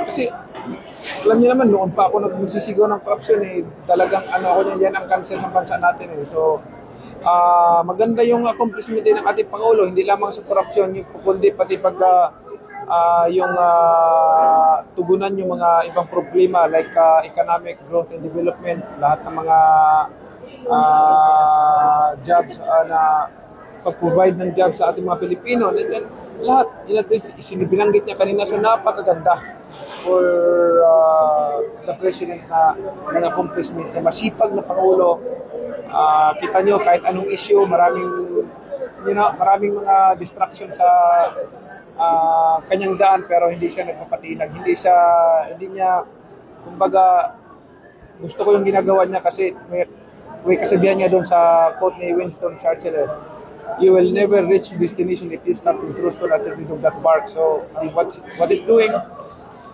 Kasi alam niyo naman, noon pa ako nagsisigaw ng korupsyon eh, talagang ano ako niyan, yan ang cancer ng bansa natin eh. So, maganda yung accomplishment din ng ating Pangulo, hindi lamang sa korupsyon, kundi pati pagka yung tugunan yung mga ibang problema like economic growth and development, lahat ng mga jobs na pag-provide ng jobs sa ating mga Pilipino. Lahat, binanggit niya kanina, so napakaganda for the President na mga accomplishment na masipag na Pangulo. Kita nyo, kahit anong issue, maraming mga distraction sa kanyang daan pero hindi siya nagpapatinag. Hindi niya, kumbaga, gusto ko yung ginagawa niya kasi may kasabihan niya doon sa quote ni Winston Churchill, you will never reach destination if you stop in true stone at the end of that bark. So, what is doing,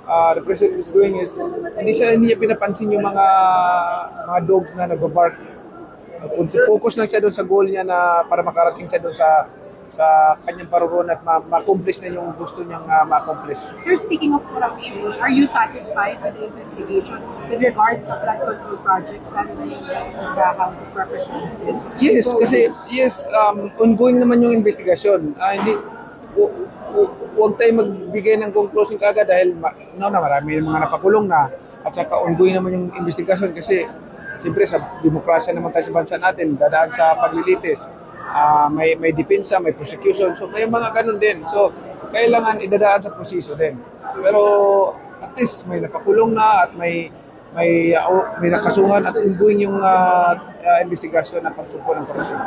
the President is doing is, hindi niya pinapansin yung mga dogs na nagbabark. Focus lang siya doon sa goal niya na para makarating siya doon sa kanyang parurun at ma-accomplish na yung gusto niyang ma-accomplish. Sir, speaking of corruption, are you satisfied with the investigation with regards sa flood control projects na sa House of Representatives? Yes, kasi ongoing naman yung investigation. Huwag tayo magbigay ng conclusion kaagad dahil marami yung mga napakulong na at saka ongoing naman yung investigation kasi siyempre sa demokrasya naman tayo sa bansa natin, dadaan sa paglilitis. May depensa, may prosecution. So may mga ganun din. So kailangan idadaan sa proseso din. Pero at least may napakulong na at may nakasuhan at ongoing yung investigasyon na pagsumpo ng korupsyon.